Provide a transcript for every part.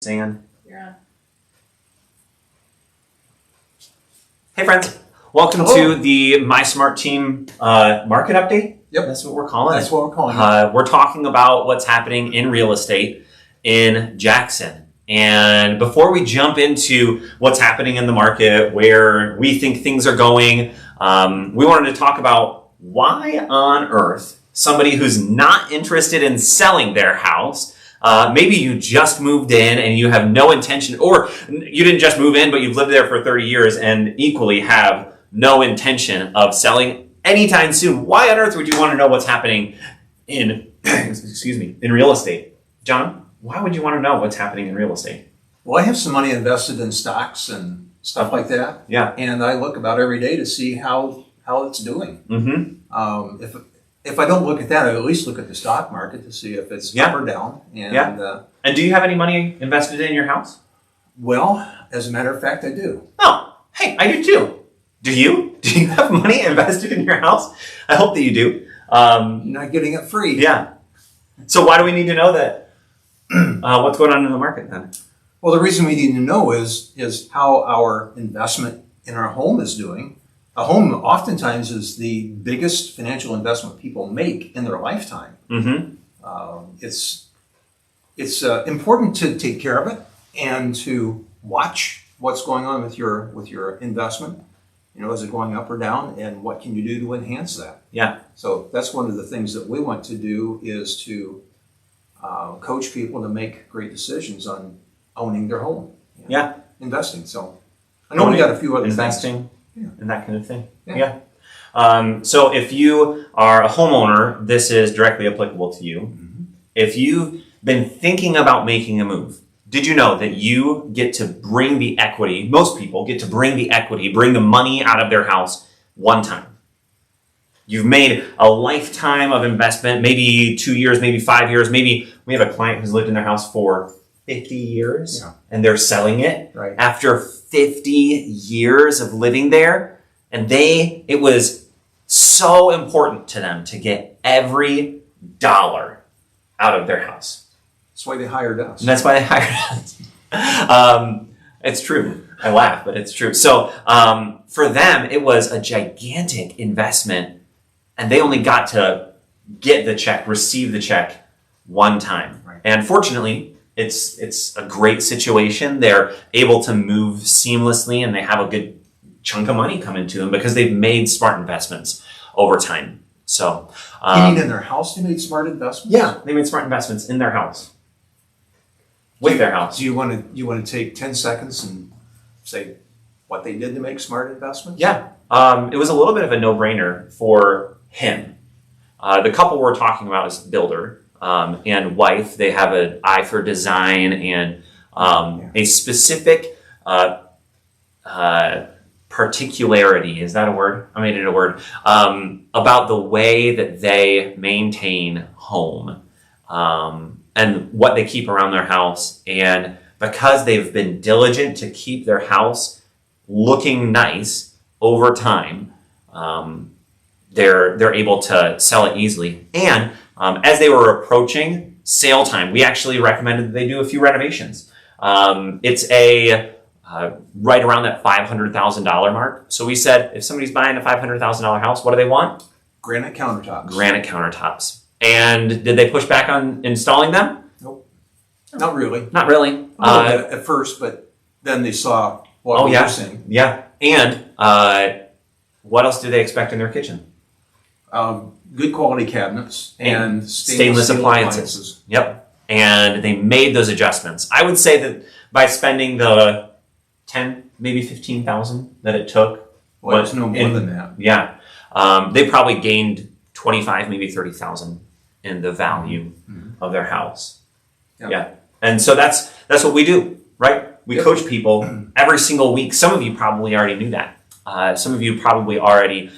Sand. Yeah. Hey friends, welcome to the My Smart Team market update. Yep. That's what we're calling That's it. what we're calling it. We're talking about what's happening in real estate in Jackson. And before we jump into what's happening in the market, where we think things are going, we wanted to talk about why on earth somebody who's not interested in selling their house, maybe you just moved in and you have no intention, or you didn't just move in, but you've lived there for 30 years and equally have no intention of selling anytime soon. Why on earth would you want to know what's happening in, in real estate? John, why would you want to know what's happening in real estate? Well, I have some money invested in stocks and stuff like that. Yeah. And I look about every day to see how it's doing. Mm-hmm. If I don't look at that, I at least look at the stock market to see if it's up or down. And And do you have any money invested in your house? well, as a matter of fact, I do. Oh, hey, I do too. Do you? Do you have money invested in your house? I hope that you do. You're not getting it free. Yeah. So why do we need to know that? What's going on in the market then? Well, the reason we need to know is how our investment in our home is doing. A home oftentimes is the biggest financial investment people make in their lifetime. Mm-hmm. It's important to take care of it and to watch what's going on with your investment. You know, is it going up or down, and what can you do to enhance that? Yeah. So that's one of the things that we want to do, is to coach people to make great decisions on owning their home. Yeah. Investing. So I know we got a few other investing things. and that kind of thing. Yeah. So if you are a homeowner, this is directly applicable to you. Mm-hmm. If you've been thinking about making a move, did you know that you get to bring the equity, most people get to bring the equity, bring the money out of their house one time? You've made a lifetime of investment, maybe 2 years, maybe 5 years, maybe we have a client who's lived in their house for 50 years and they're selling it after 50 years of living there. And it was so important to them to get every dollar out of their house. That's why they hired us. And that's why they hired us. It's true. I laugh, but it's true. So for them, it was a gigantic investment, and they only got to get the check, receive the check one time. Right. And fortunately, it's a great situation. They're able to move seamlessly, and they have a good chunk of money coming to them because they've made smart investments over time. So, you mean in their house they made smart investments? Yeah, they made smart investments in their house. With their house. Do you want to take 10 seconds and say what they did to make smart investments? Yeah. It was a little bit of a no-brainer for him. The couple we're talking about is builder and wife. They have an eye for design and a specific particularity. Is that a word? I made it a word. About the way that they maintain home. And what they keep around their house. And because they've been diligent to keep their house looking nice over time, they're able to sell it easily. And as they were approaching sale time, we actually recommended that they do a few renovations. It's right around that $500,000 mark. So we said, if somebody's buying a $500,000 house, what do they want? Granite countertops. Granite countertops. And did they push back on installing them? Nope. Not really. Not really. At first, but then they saw what we were saying. Yeah. And what else do they expect in their kitchen? Good quality cabinets and stainless steel appliances. Yep. And they made those adjustments. I would say that by spending the 10, maybe 15,000 that it took. Well, it's no more than that. Yeah. They probably gained 25, maybe 30,000 in the value of their house. Yep. Yeah. And so that's what we do, right? We coach people every single week. Some of you probably already knew that. Some of you probably already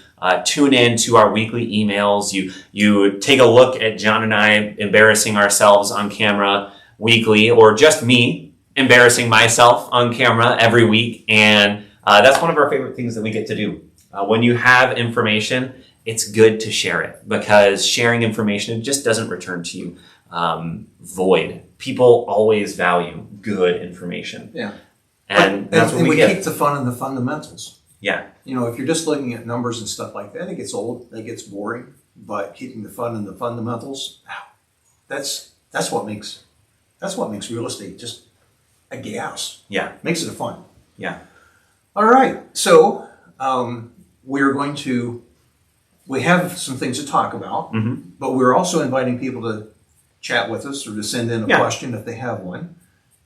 tune in to our weekly emails. You take a look at John and I embarrassing ourselves on camera weekly, or just me embarrassing myself on camera every week. And that's one of our favorite things that we get to do. When you have information, it's good to share it, because sharing information, it just doesn't return to you void. People always value good information. Yeah. And that's what we get. Keep the fun in the fundamentals. Yeah. You know, if you're just looking at numbers and stuff like that, it gets old, it gets boring. But keeping the fun in the fundamentals, that's what makes real estate just a gas. Yeah. Makes it fun. Yeah. All right. So we have some things to talk about, but we're also inviting people to chat with us or to send in a question if they have one,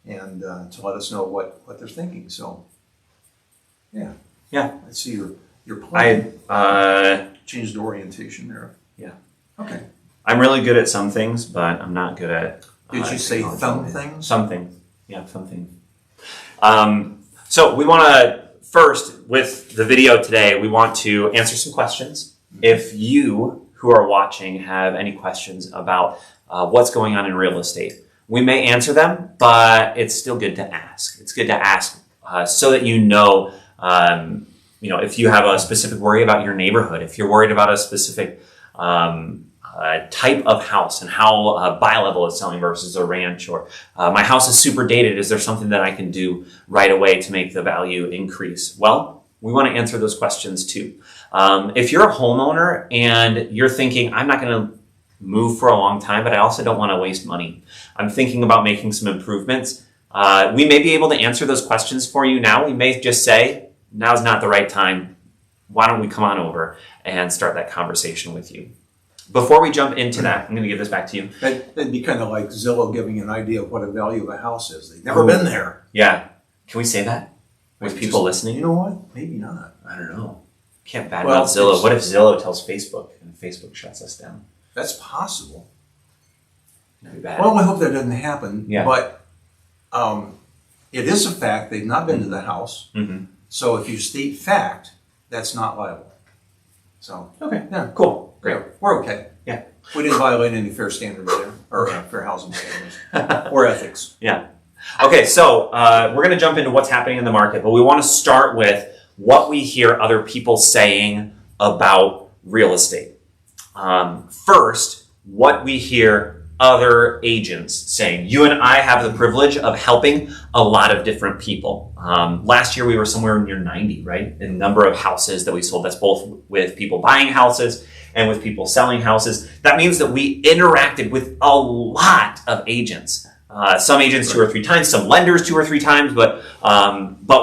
and to let us know what they're thinking. So, yeah. I see your plan. I changed orientation there. Yeah. Okay. I'm really good at some things, but I'm not good at. Did you say thumb things? Some things. Yeah, some things. So we want to first, with the video today, we want to answer some questions. If you who are watching have any questions about what's going on in real estate, we may answer them, but it's still good to ask. It's good to ask so that if you have a specific worry about your neighborhood, if you're worried about a specific type of house and how a bi-level is selling versus a ranch, or my house is super dated, is there something that I can do right away to make the value increase? Well, we want to answer those questions too. If you're a homeowner and you're thinking, I'm not going to move for a long time, but I also don't want to waste money, I'm thinking about making some improvements, we may be able to answer those questions for you now. We may just say, now's not the right time. Why don't we come on over and start that conversation with you? Before we jump into that, I'm going to give this back to you. That'd be kind of like Zillow giving an idea of what a value of a house is. They've never been there. Yeah. Can we say that with people listening? You know what? Maybe not. I don't know. Can't badmouth Zillow. What if Zillow tells Facebook and Facebook shuts us down? That's possible. That'd be bad. Well, we hope that doesn't happen. Yeah. But it is a fact they've not been to the house. Mm-hmm. So if you state fact, that's not liable. So okay. Yeah. Cool. Great. We're okay. Yeah. We didn't violate any fair standards there, or fair housing standards, or ethics. Yeah. Okay, so we're going to jump into what's happening in the market, but we want to start with what we hear other people saying about real estate. First, what we hear other agents saying. You and I have the privilege of helping a lot of different people. Last year we were somewhere near 90, right? In number of houses that we sold. That's both with people buying houses and with people selling houses. That means that we interacted with a lot of agents. Some agents 2 or 3 times, some lenders 2 or 3 times, but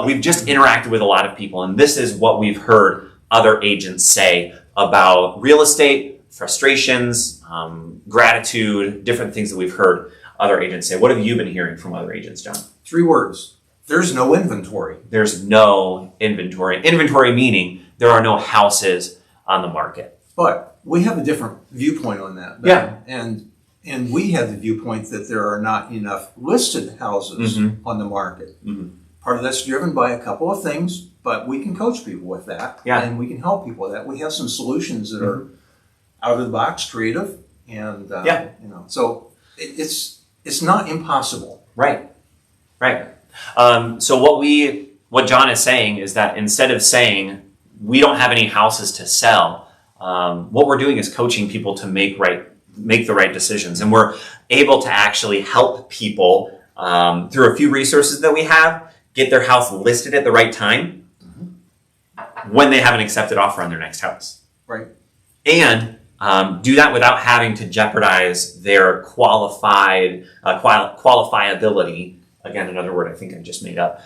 we've just interacted with a lot of people. And this is what we've heard other agents say about real estate, frustrations, gratitude, different things that we've heard other agents say. What have you been hearing from other agents, John? 3 words. There's no inventory. There's no inventory. Inventory meaning there are no houses on the market. But we have a different viewpoint on that. Yeah. And we have the viewpoint that there are not enough listed houses on the market. Mm-hmm. Part of that's driven by a couple of things, but we can coach people with that. Yeah. And we can help people with that. We have some solutions that are out of the box, creative, and so it's not impossible. Right. So what John is saying is that instead of saying we don't have any houses to sell, what we're doing is coaching people to make the right decisions, and we're able to actually help people through a few resources that we have get their house listed at the right time when they have an accepted offer on their next house. Right. And do that without having to jeopardize their qualifiability. Again, another word I think I just made up.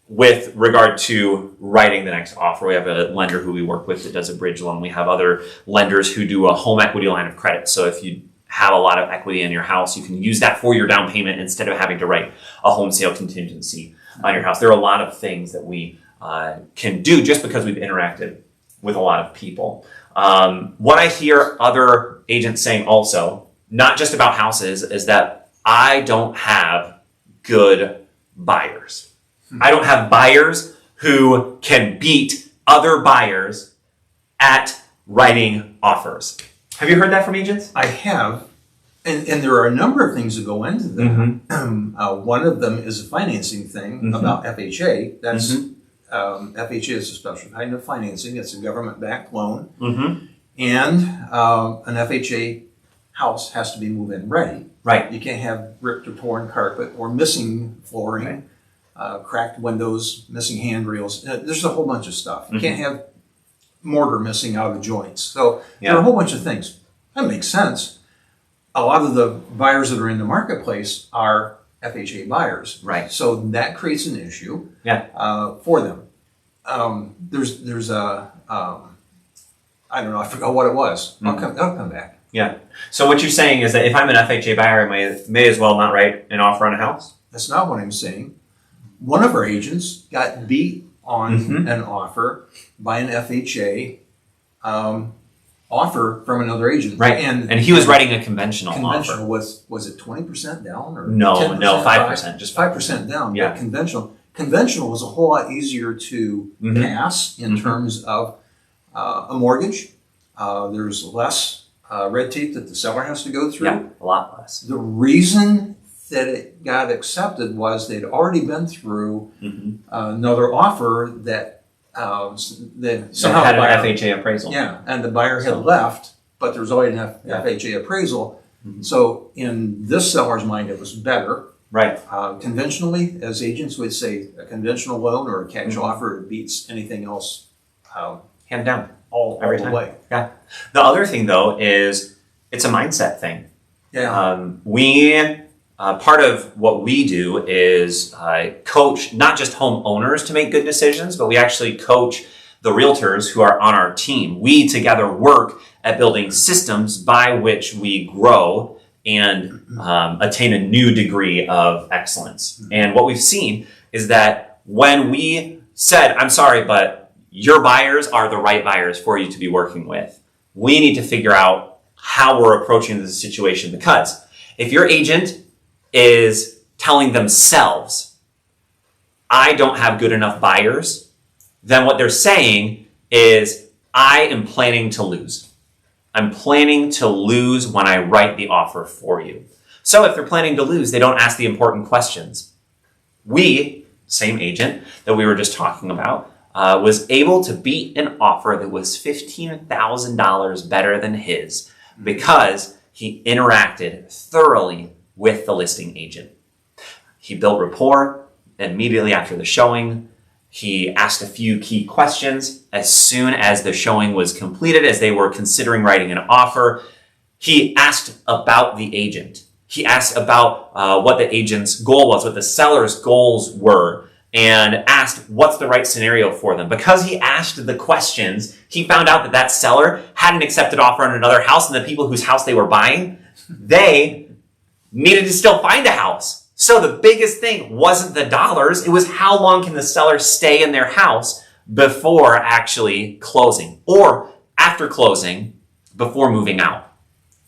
With regard to writing the next offer, we have a lender who we work with that does a bridge loan. We have other lenders who do a home equity line of credit. So if you have a lot of equity in your house, you can use that for your down payment instead of having to write a home sale contingency on your house. There are a lot of things that we can do just because we've interacted with a lot of people. What I hear other agents saying also, not just about houses, is that I don't have good buyers. I don't have buyers who can beat other buyers at writing offers. Have you heard that from agents? I have, and there are a number of things that go into that. One of them is a financing thing about FHA. That's FHA is a special kind of financing. It's a government-backed loan, and an FHA house has to be move-in ready. Right. You can't have ripped or torn carpet or missing flooring, cracked windows, missing handrails. There's a whole bunch of stuff. You can't have mortar missing out of the joints. So there are a whole bunch of things. That makes sense. A lot of the buyers that are in the marketplace are FHA buyers. Right. So that creates an issue for them. There's a, I don't know, I forgot what it was. That'll come back. Yeah. So what you're saying is that if I'm an FHA buyer, I may as well not write an offer on a house? That's not what I'm saying. One of our agents got beat on an offer by an FHA offer from another agent. Right. And he was writing a conventional offer. Was it 20% down or No, 10%? 5%. Just 5% down. Yeah. But conventional was a whole lot easier to pass in terms of a mortgage. There's less red tape that the seller has to go through. Yeah, a lot less. The reason that it got accepted was they'd already been through another offer that somehow had an FHA appraisal. Yeah, and the buyer had left, but there was already an FHA appraisal. So in this seller's mind, it was better. Right. Conventionally, as agents would say, a conventional loan or a cash offer beats anything else. Hand down. Every time. way. Yeah. The other thing, though, is it's a mindset thing. Yeah. Part of what we do is coach not just homeowners to make good decisions, but we actually coach the realtors who are on our team. We together work at building systems by which we grow and attain a new degree of excellence. And what we've seen is that when we said, I'm sorry, but your buyers are the right buyers for you to be working with, we need to figure out how we're approaching the situation, because if your agent is telling themselves, I don't have good enough buyers, then what they're saying is, I am planning to lose. I'm planning to lose when I write the offer for you. So if they're planning to lose, they don't ask the important questions. We, same agent that we were just talking about, was able to beat an offer that was $15,000 better than his because he interacted thoroughly with the listing agent. He built rapport immediately after the showing. He asked a few key questions as soon as the showing was completed, as they were considering writing an offer. He asked about the agent. He asked about what the agent's goal was, what the seller's goals were, and asked what's the right scenario for them. Because he asked the questions, he found out that that seller had an accepted offer on another house, and the people whose house they were buying, they needed to still find a house. So the biggest thing wasn't the dollars, it was how long can the seller stay in their house before actually closing, or after closing, before moving out.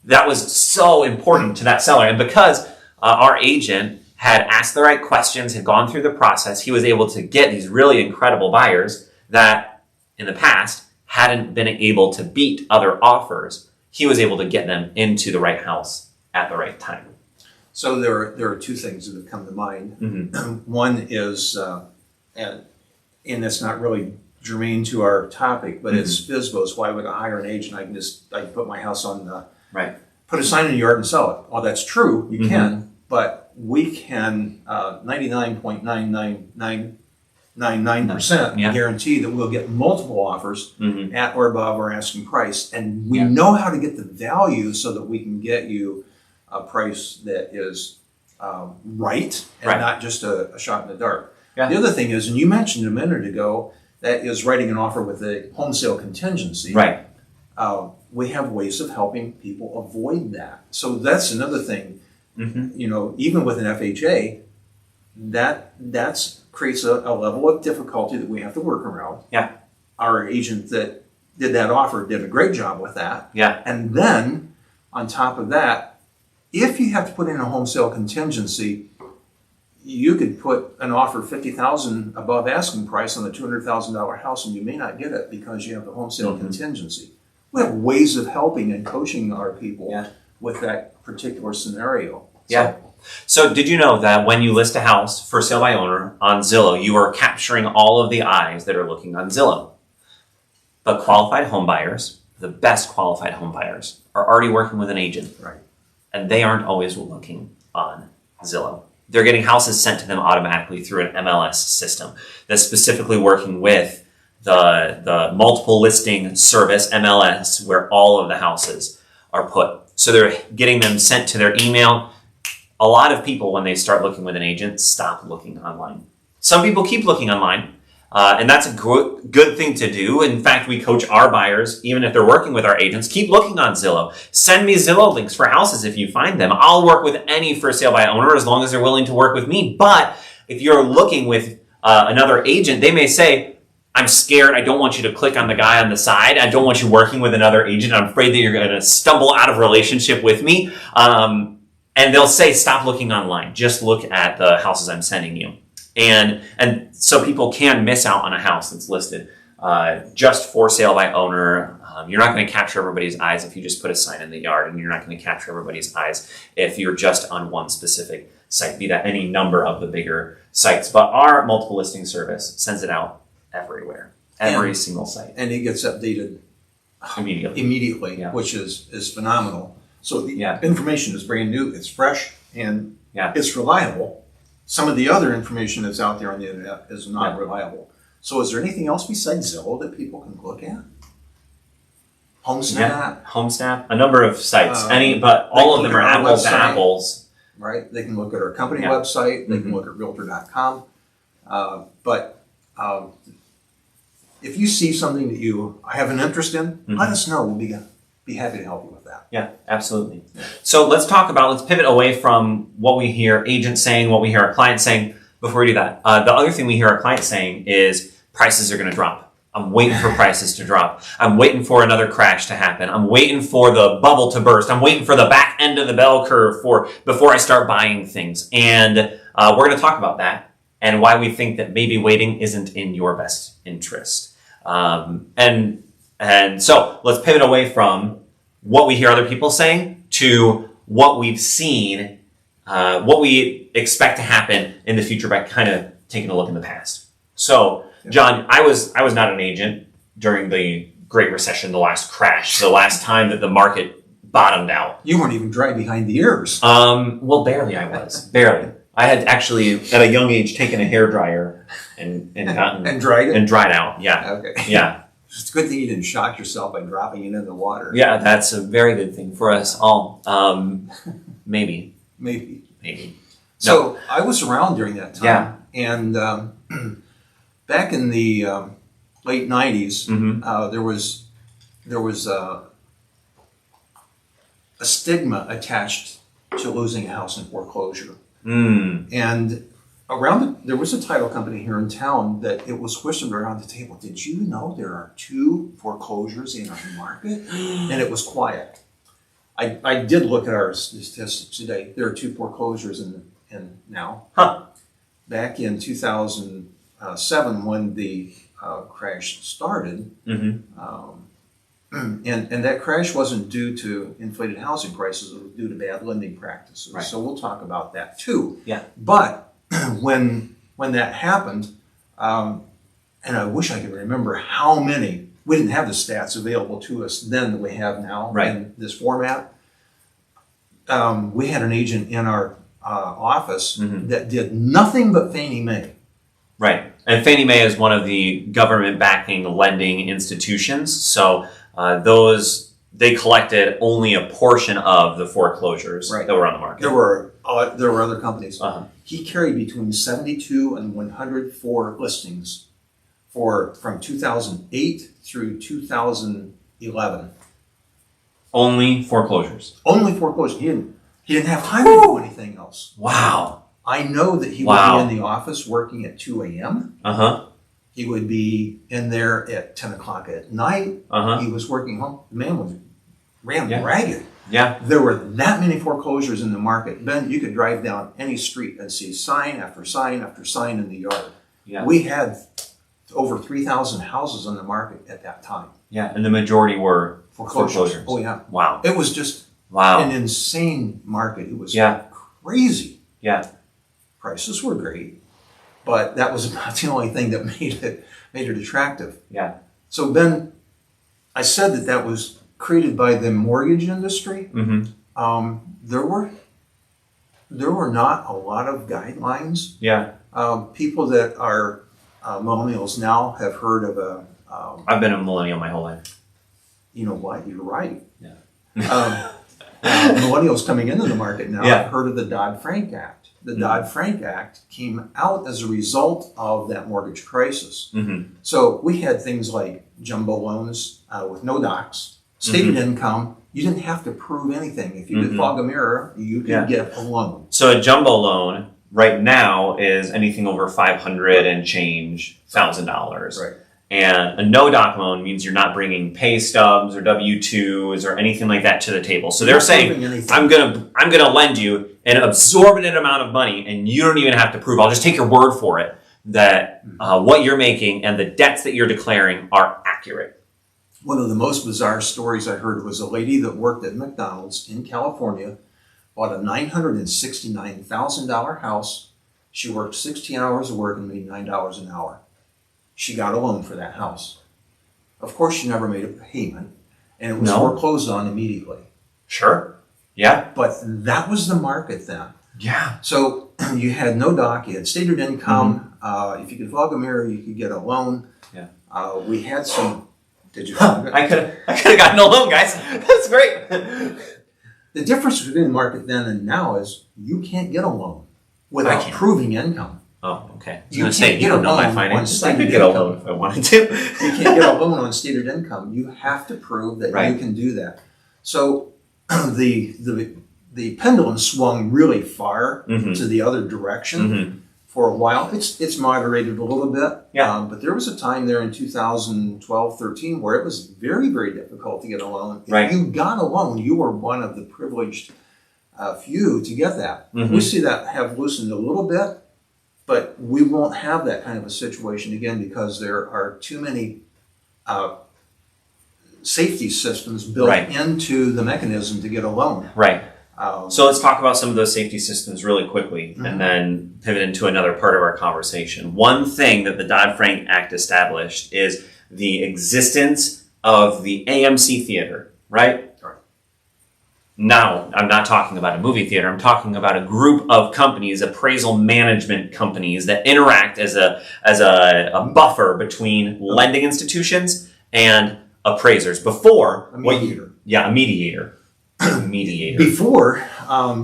That was so important to that seller. And because our agent had asked the right questions, had gone through the process, he was able to get these really incredible buyers that in the past hadn't been able to beat other offers. He was able to get them into the right house at the right time. So there are two things that have come to mind. One is, and it's not really germane to our topic, but it's FSBOs. Why would I hire an agent? I can put my house on the, put a sign in the yard and sell it. Well, that's true, you can, but we can 99.999999% guarantee that we'll get multiple offers at or above our asking price. And we know how to get the value so that we can get you a price that is right and not just a shot in the dark. The other thing is, and you mentioned a minute ago, that is writing an offer with a home sale contingency. We have ways of helping people avoid that. So that's another thing. You know, even with an FHA, that creates a level of difficulty that we have to work around. Our agent that did that offer did a great job with that. And then on top of that, if you have to put in a home sale contingency, you could put an offer $50,000 above asking price on a $200,000 house, and you may not get it because you have the home sale contingency. We have ways of helping and coaching our people with that particular scenario. So did you know that when you list a house for sale by owner on Zillow, you are capturing all of the eyes that are looking on Zillow? But qualified home buyers, the best qualified home buyers, are already working with an agent. Right. And they aren't always looking on Zillow. They're getting houses sent to them automatically through an MLS system that's specifically working with the multiple listing service, MLS, where all of the houses are put. So they're getting them sent to their email. A lot of people, when they start looking with an agent, stop looking online. Some people keep looking online, and that's a good thing to do. In fact, we coach our buyers, even if they're working with our agents, keep looking on Zillow. Send me Zillow links for houses if you find them. I'll work with any for sale by owner as long as they're willing to work with me. But if you're looking with another agent, they may say, I'm scared. I don't want you to click on the guy on the side. I don't want you working with another agent. I'm afraid that you're going to stumble out of relationship with me. And they'll say, stop looking online. Just look at the houses I'm sending you. And so people can miss out on a house that's listed just for sale by owner. You're not going to capture everybody's eyes if you just put a sign in the yard, and you're not going to capture everybody's eyes if you're just on one specific site, be that any number of the bigger sites. But our multiple listing service sends it out everywhere, every single site. And it gets updated immediately, Yeah. which is phenomenal. So the Yeah. information is brand new, it's fresh, and Yeah. it's reliable. Some of the other information that's out there on the internet is not reliable. So is there anything else besides Zillow that people can look at? HomeSnap, Yeah. HomeSnap, a number of sites, but all of them are apples to apples. right? They can look at our company Yeah. website, they can look at Realtor.com. But if you see something that you have an interest in, let us know. We'll be happy to help you with that. Yeah, absolutely. So let's pivot away from what we hear agents saying, what we hear our clients saying. Before we do that, the other thing we hear our clients saying is prices are going to drop. I'm waiting for prices to drop. I'm waiting for another crash to happen. I'm waiting for the bubble to burst. I'm waiting for the back end of the bell curve before I start buying things. And we're going to talk about that and why we think that maybe waiting isn't in your best interest. And so let's pivot away from what we hear other people saying to what we've seen, what we expect to happen in the future by kind of taking a look in the past. So, John, I was not an agent during the Great Recession, the last crash, the last time that the market bottomed out. You weren't even dry behind the ears. Well, barely I was. Barely. I had actually, at a young age, taken a hairdryer and dried it? And dried out, yeah. Okay. Yeah. It's a good thing you didn't shock yourself by dropping it in the water. Yeah, that's a very good thing for us all. Maybe. So I was around during that time. Yeah. And back in the late 90s, there was a stigma attached to losing a house in foreclosure. And there was a title company here in town that it was whispered around the table, did you know there are 2 foreclosures in our market? And it was quiet. I did look at our statistics today. There are 2 foreclosures in now. Back in 2007, when the crash started, and that crash wasn't due to inflated housing prices, it was due to bad lending practices. Right. So we'll talk about that too. Yeah. But when that happened, and I wish I could remember how many, we didn't have the stats available to us then that we have now in this format. We had an agent in our office that did nothing but Fannie Mae. Right. And Fannie Mae is one of the government backing lending institutions. So they collected only a portion of the foreclosures that were on the market. There were other companies. He carried between 72 and 104 listings from 2008 through 2011. Only foreclosures. Only foreclosures. He didn't have time to do anything else. Wow. I know that he would be in the office working at 2 a.m. He would be in there at 10 o'clock at night. He was working home. The man ran ragged. Yeah. There were that many foreclosures in the market. Ben, you could drive down any street and see sign after sign after sign in the yard. Yeah. We had over 3,000 houses on the market at that time. Yeah, and the majority were foreclosures. Oh, yeah. Wow. It was just an insane market. It was crazy. Yeah. Prices were great, but that was about the only thing that made it attractive. Yeah. So Ben, I said that was created by the mortgage industry, Mm-hmm. there were not a lot of guidelines. Yeah. People that are millennials now have heard of a. I've been a millennial my whole life. You know what? You're right. Yeah. Millennials coming into the market now Yeah. have heard of the Dodd-Frank Act. The Dodd-Frank Act came out as a result of that mortgage crisis. Mm-hmm. So we had things like jumbo loans with no docs, stated income. You didn't have to prove anything. If you could fog a mirror, you could get a loan. So a jumbo loan right now is anything over $500 and change $1,000. Right. And a no doc loan means you're not bringing pay stubs or W-2s or anything like that to the table. So they're saying, I'm gonna lend you an absorbent amount of money, and you don't even have to prove. I'll just take your word for it that what you're making and the debts that you're declaring are accurate. One of the most bizarre stories I heard was a lady that worked at McDonald's in California, bought a $969,000 house. She worked 16 hours of work and made $9 an hour. She got a loan for that house. Of course, she never made a payment, and it was foreclosed on immediately. Sure. Yeah. But that was the market then. Yeah. So you had no doc, you had stated income. If you could fog a mirror, you could get a loan. Yeah. We had some. Did you? I could have gotten a loan, guys. That's great. The difference between the market then and now is you can't get a loan without proving income. Oh, okay. You can't get a don't know my loan finances. on I could stated get a income. loan if I wanted to. You can't get a loan on stated income. You have to prove that you can do that. So the pendulum swung really far to the other direction for a while. It's moderated a little bit. Yeah. But there was a time there in 2012, 13 where it was very, very difficult to get a loan. If you got a loan, you were one of the privileged few to get that. We see that have loosened a little bit. But we won't have that kind of a situation again because there are too many safety systems built into the mechanism to get a loan. Right. So let's talk about some of those safety systems really quickly and then pivot into another part of our conversation. One thing that the Dodd-Frank Act established is the existence of the AMC theater, right? Now, I'm not talking about a movie theater. I'm talking about a group of companies, appraisal management companies that interact as a buffer between lending institutions and appraisers. Before a mediator. A mediator. Mediator. Before,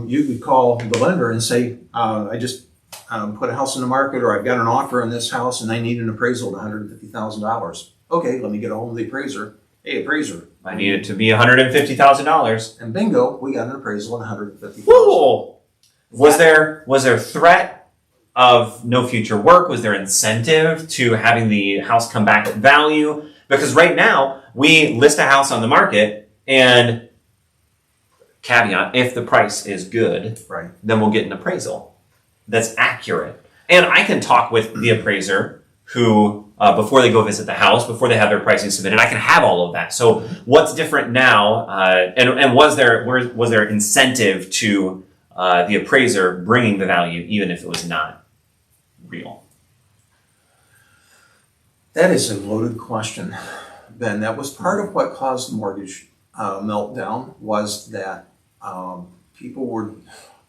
you could call the lender and say, I just put a house in the market, or I've got an offer on this house and I need an appraisal at $150,000. Okay, let me get a hold of the appraiser. Hey, appraiser. I need it to be $150,000. And bingo, we got an appraisal at $150,000. Whoa! Was there threat of no future work? Was there incentive to having the house come back at value? Because right now, we list a house on the market and caveat, if the price is good, then we'll get an appraisal that's accurate. And I can talk with the appraiser who, before they go visit the house, before they have their pricing submitted, I can have all of that. So what's different now, and was there incentive to the appraiser bringing the value even if it was not real? That is a loaded question, Ben. That was part of what caused the mortgage meltdown was that people were,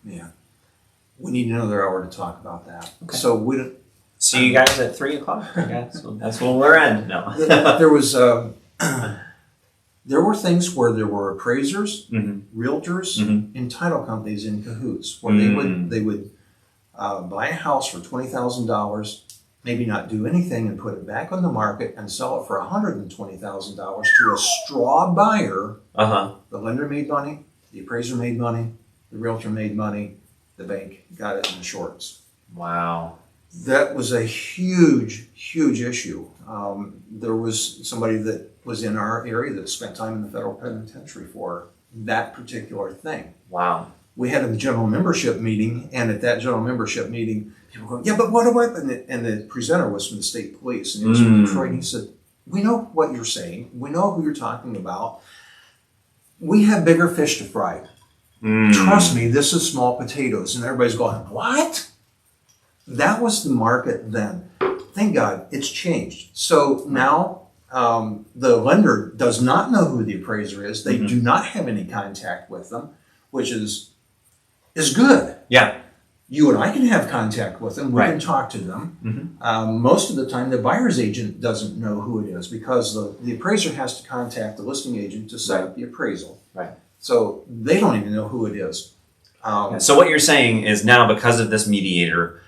we need another hour to talk about that. Okay. So we don't. See you guys at 3 o'clock. That's when we're in. No. There was there were things where there were appraisers, realtors, and title companies in cahoots where they would buy a house for $20,000, maybe not do anything and put it back on the market and sell it for $120,000 to a straw buyer. The lender made money, the appraiser made money, the realtor made money, the bank got it in the shorts. Wow. That was a huge, huge issue. There was somebody that was in our area that spent time in the federal penitentiary for that particular thing. Wow. We had a general membership meeting, and at that general membership meeting, people go, yeah, but what about, and the presenter was from the state police, and he was from Detroit, and he said, we know what you're saying. We know who you're talking about. We have bigger fish to fry. Trust me, this is small potatoes. And everybody's going, what? That was the market then. Thank God it's changed. So now the lender does not know who the appraiser is. They do not have any contact with them, which is good. Yeah. You and I can have contact with them. We Right. can talk to them. Most of the time, the buyer's agent doesn't know who it is because the appraiser has to contact the listing agent to set up the appraisal. Right. So they don't even know who it is. So what you're saying is now because of this mediator,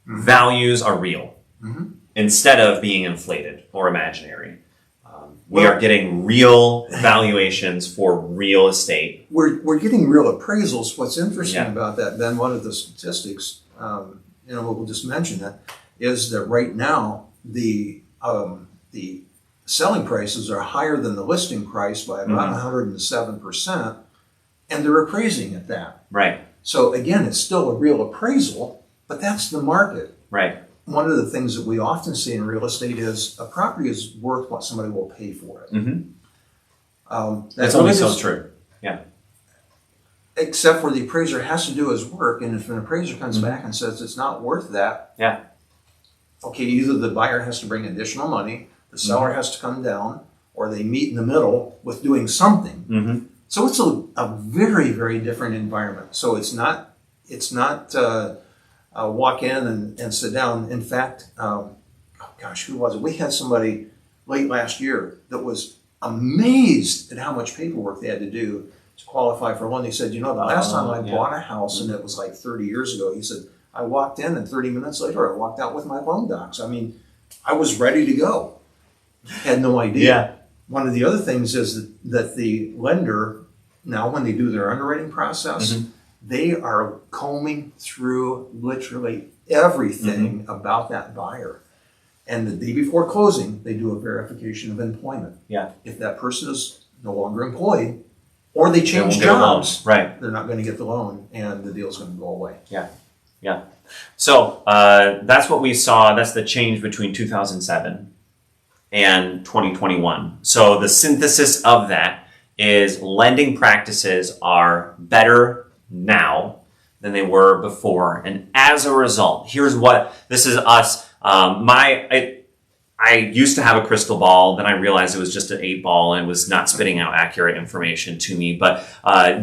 values are real instead of being inflated or imaginary. We are getting real valuations for real estate. We're getting real appraisals. What's interesting Yeah. about that, Ben, one of the statistics, we'll just mention that, is that right now the selling prices are higher than the listing price by about 107%, and they're appraising at that. Right. So again, it's still a real appraisal, but that's the market. Right. One of the things that we often see in real estate is a property is worth what somebody will pay for it. That's only so true. Yeah. Except for the appraiser has to do his work, and if an appraiser comes back and says it's not worth that, Yeah. okay, either the buyer has to bring additional money, the seller has to come down, or they meet in the middle with doing something. So it's a very, very different environment. So it's not walk in and sit down. In fact, who was it? We had somebody late last year that was amazed at how much paperwork they had to do to qualify for a loan. He said, the last time I bought a house, and it was like 30 years ago, he said, I walked in and 30 minutes later, I walked out with my loan docs. I mean, I was ready to go. Had no idea. Yeah. One of the other things is that the lender, now when they do their underwriting process, they are combing through literally everything about that buyer. And the day before closing, they do a verification of employment. Yeah. If that person is no longer employed, or they change won't get a loan. jobs, Right. they're not going to get the loan, and the deal's going to go away. Yeah. Yeah. So that's what we saw. That's the change between 2007 and 2021. So the synthesis of that is lending practices are better now than they were before. And as a result, here's what this is us. I used to have a crystal ball, then I realized it was just an 8-ball and was not spitting out accurate information to me. But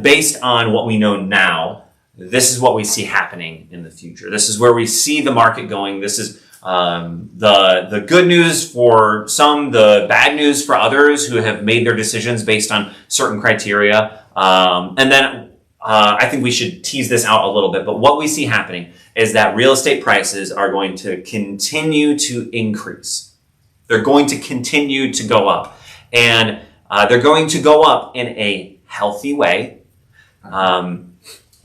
based on what we know now, this is what we see happening in the future. This is where we see the market going. This is the good news for some, the bad news for others who have made their decisions based on certain criteria. And then I think we should tease this out a little bit. But what we see happening is that real estate prices are going to continue to increase. They're going to continue to go up. And they're going to go up in a healthy way.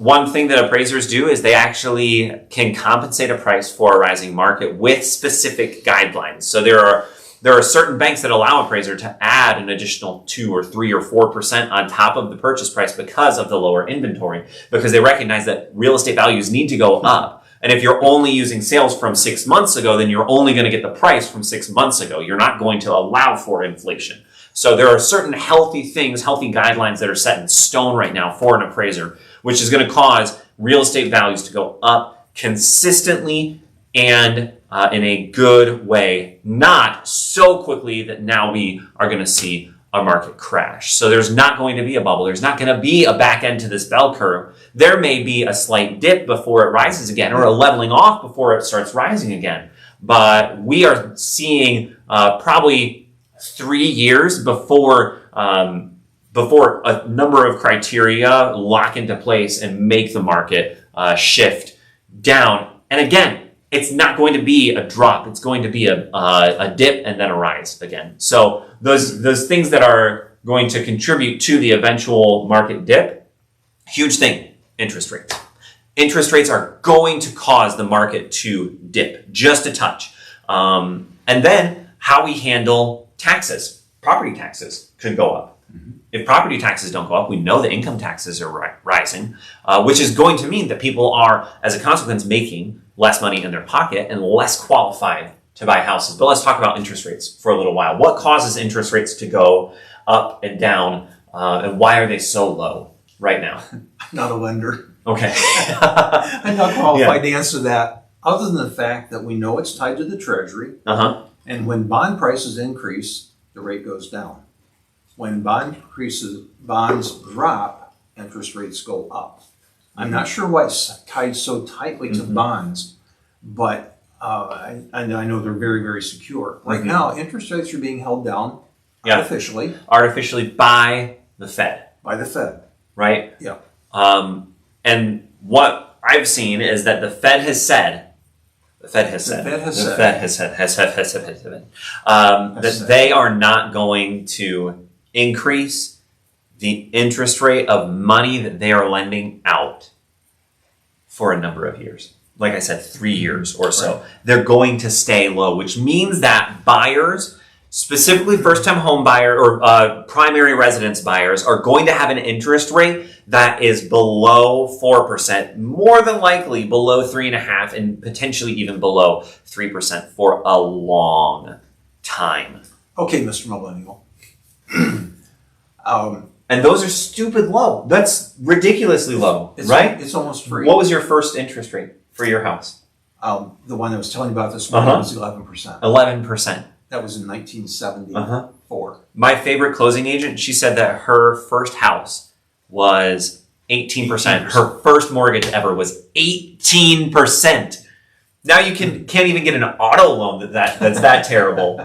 One thing that appraisers do is they actually can compensate a price for a rising market with specific guidelines. So there are certain banks that allow appraiser to add an additional 2 or 3 or 4% on top of the purchase price because of the lower inventory, because they recognize that real estate values need to go up. And if you're only using sales from 6 months ago, then you're only going to get the price from 6 months ago. You're not going to allow for inflation. So there are certain healthy things, healthy guidelines that are set in stone right now for an appraiser, which is going to cause real estate values to go up consistently and in a good way, not so quickly that now we are going to see a market crash. So there's not going to be a bubble. There's not going to be a back end to this bell curve. There may be a slight dip before it rises again, or a leveling off before it starts rising again. But we are seeing probably 3 years before a number of criteria lock into place and make the market shift down. And again, it's not going to be a drop. It's going to be a dip and then a rise again. So those things that are going to contribute to the eventual market dip, huge thing, interest rates. Interest rates are going to cause the market to dip just a touch. And then how we handle taxes, property taxes could go up. If property taxes don't go up, we know that income taxes are rising, which is going to mean that people are, as a consequence, making less money in their pocket and less qualified to buy houses. But let's talk about interest rates for a little while. What causes interest rates to go up and down, and why are they so low right now? I'm not a lender. Okay. I'm not qualified to answer that, other than the fact that we know it's tied to the Treasury. Uh-huh. And when bond prices increase, the rate goes down. When bonds drop, interest rates go up. I'm not sure why it's tied so tightly to bonds, but I know they're very, very secure. Right now, interest rates are being held down artificially. Artificially by the Fed. By the Fed. Right? Yeah. And what I've seen is that the Fed has said that they are not going to increase the interest rate of money that they are lending out for a number of years. Like I said, 3 years or so. Right. They're going to stay low, which means that buyers, specifically first-time home buyer or primary residence buyers, are going to have an interest rate that is below 4%, more than likely below 3.5%, and potentially even below 3% for a long time. Okay, Mr. Millennial. And those are stupid low. That's ridiculously low, right? It's almost free. What was your first interest rate for your house? The one I was telling you about this morning was 11%. 11%. That was in 1974. My favorite closing agent, she said that her first house was 18%. Her first mortgage ever was 18%. Now you can't even get an auto loan that's that terrible,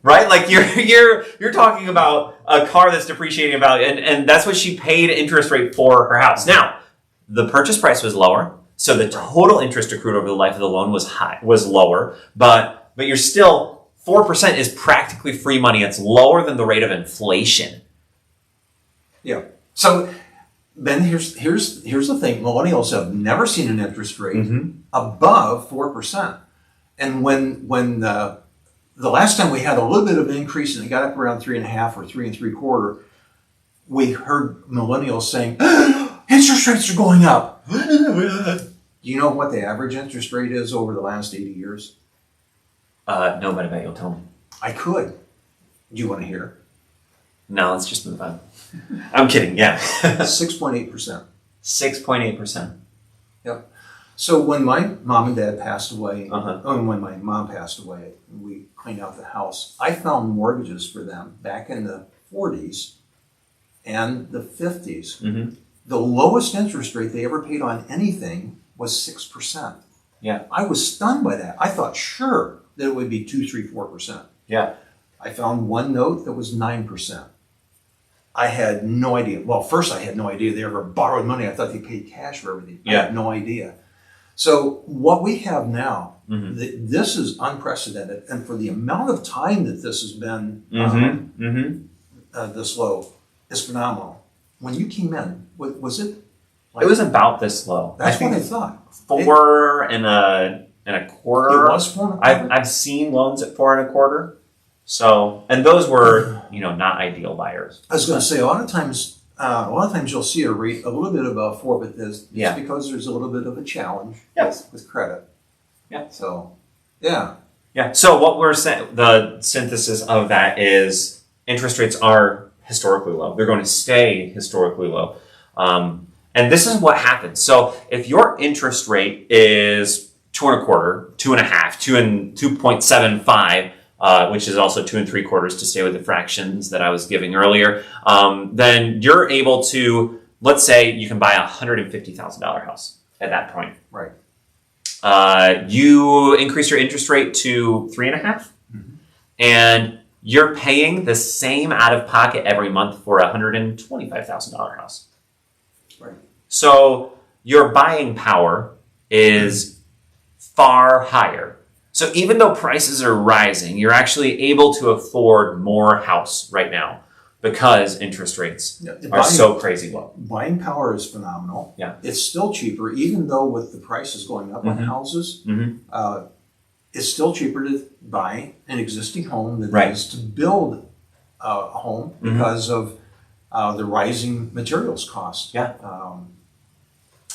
right? Like you're talking about a car that's depreciating in value, and that's what she paid interest rate for her house. Now, the purchase price was lower, so the total interest accrued over the life of the loan was lower, but you're still 4% is practically free money. It's lower than the rate of inflation. Yeah. So Ben, here's the thing. Millennials have never seen an interest rate above 4%. And when the last time we had a little bit of an increase and it got up around 3.5 or 3 3/4, we heard millennials saying, interest rates are going up. Do you know what the average interest rate is over the last 80 years? No, but I bet you'll tell me. I could. Do you want to hear? No, let's just move on. I'm kidding, yeah. 6.8%. 6.8%. Yep. So when my mom and dad passed away, and when my mom passed away, we cleaned out the house. I found mortgages for them back in the 40s and the 50s. The lowest interest rate they ever paid on anything was 6%. Yeah. I was stunned by that. I thought, sure, that it would be 2, 3, 4%. Yeah. I found one note that was 9%. I had no idea. Well, first I had no idea they ever borrowed money. I thought they paid cash for everything. I had no idea. So what we have now, this is unprecedented. And for the amount of time that this has been this low, is phenomenal. When you came in, was it? It was about this low. That's what I thought. 4 1/4. It was 4 1/4. I've seen loans at 4 1/4. So, and those were, not ideal buyers. I was going to say, a lot of times you'll see a rate a little bit above 4, but it's because there's a little bit of a challenge with credit. Yeah. So, yeah. Yeah. So what we're saying, the synthesis of that is interest rates are historically low. They're going to stay historically low. And this is what happens. So if your interest rate is 2 1/4, 2.5, 2.75, which is also 2 3/4 to stay with the fractions that I was giving earlier, then you're able to, let's say you can buy a $150,000 house at that point. Right. You increase your interest rate to 3.5, and you're paying the same out of pocket every month for a $125,000 house. Right. So your buying power is far higher. So even though prices are rising, you're actually able to afford more house right now because interest rates are so crazy low. Buying power is phenomenal. Yeah. It's still cheaper, even though with the prices going up on houses, it's still cheaper to buy an existing home than it is to build a home because of the rising materials cost. Yeah.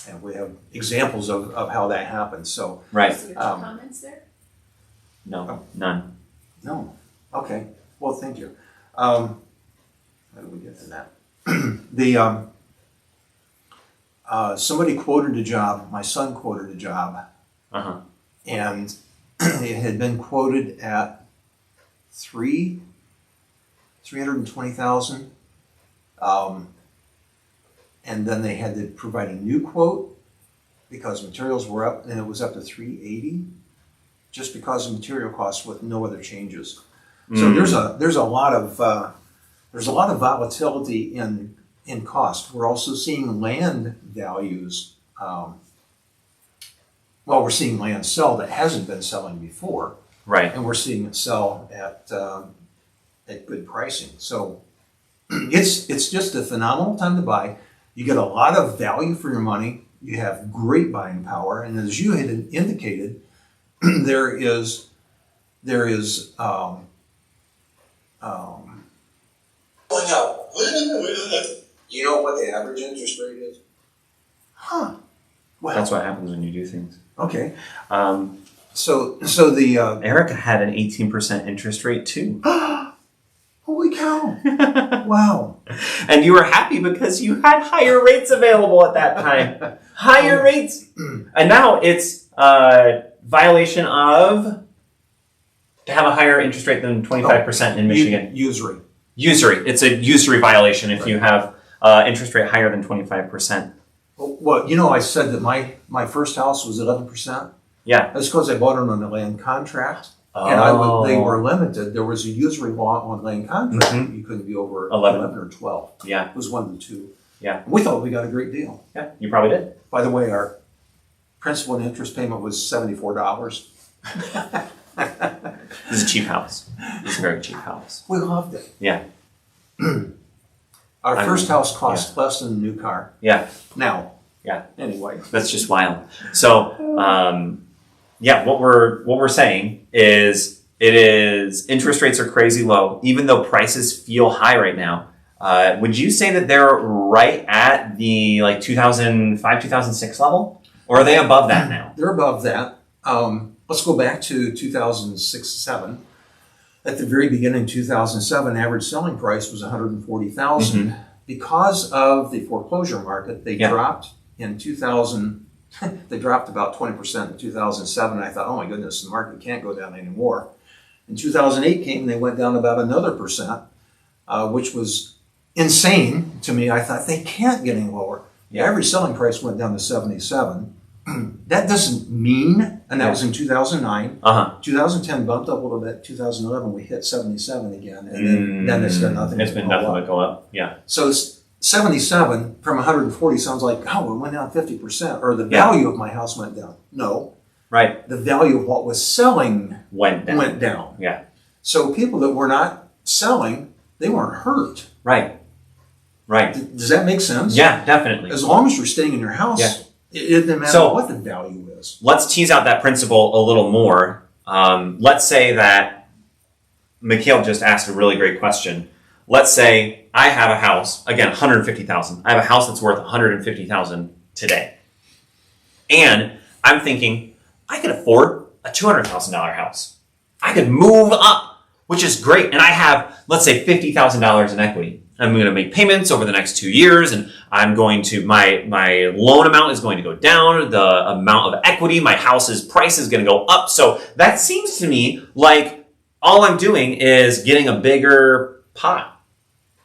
And we have examples of how that happens. So, right. So comments there? No, none. No. Okay. Well, thank you. How do we get to that? Somebody quoted a job. My son quoted a job, and it had been quoted at 3 $320,000. And then they had to provide a new quote because materials were up, and it was up to $380 just because of material costs with no other changes. So there's a lot of volatility in cost. We're also seeing land values. We're seeing land sell that hasn't been selling before, Right. and we're seeing it sell at good pricing. So it's just a phenomenal time to buy. You get a lot of value for your money. You have great buying power, and as you had indicated, there is. You know what the average interest rate is? Huh. Well, That's what happens when you do things. okay. Um, So the Erica had an 18% interest rate too. holy cow! Wow. And you were happy because you had higher rates available at that time. Higher rates. And now it's violation of to have a higher interest rate than 25% in Michigan. Usury. Usury. It's a usury violation if you have interest rate higher than 25%. Well, I said that my first house was 11%. Yeah. That's because I bought it on a land contract. Oh. And they were limited. There was a usury law on land contract. Mhm. You couldn't be over 11. 11 or 12. Yeah. It was one of the two. Yeah. And we thought we got a great deal. Yeah. You probably did. By the way, our principal and interest payment was $74. This is a cheap house. It's a very cheap house. We loved it. Yeah. Our first house cost less than a new car. Yeah. Now. Yeah. Anyway. That's just wild. So, what we're saying is interest rates are crazy low, even though prices feel high right now. Would you say that they're right at the 2005, 2006 level, or are they above that now? They're above that. Let's go back to 2006-07. At the very beginning, 2007, average selling price was $140,000. Mhm. Because of the foreclosure market, they Yeah. dropped in 2000. They dropped about 20% in 2007. I thought, oh my goodness, the market can't go down anymore. In 2008 came, and they went down about another percent, which was insane to me. I thought they can't get any lower. The average selling price went down to 77. That doesn't mean, and that was in 2009. 2010 bumped up a little bit. 2011 we hit 77 again, and then it's done nothing. It's been nothing but go up. Yeah. So it's 77 from 140 sounds like, oh, it went down 50%, or the value of my house went down. No. Right. The value of what was selling Went down. Yeah. So people that were not selling, they weren't hurt. Right. Right. Does that make sense? Yeah, definitely. As long as you're staying in your house, it doesn't matter what the value is. Let's tease out that principle a little more. Let's say that Mikhail just asked a really great question. Let's say I have a house, again, $150,000. I have a house that's worth $150,000 today. And I'm thinking, I could afford a $200,000 house. I could move up, which is great. And I have, let's say, $50,000 in equity. I'm going to make payments over the next 2 years, and I'm going to, my loan amount is going to go down, the amount of equity, my house's price is going to go up. So that seems to me like all I'm doing is getting a bigger pot,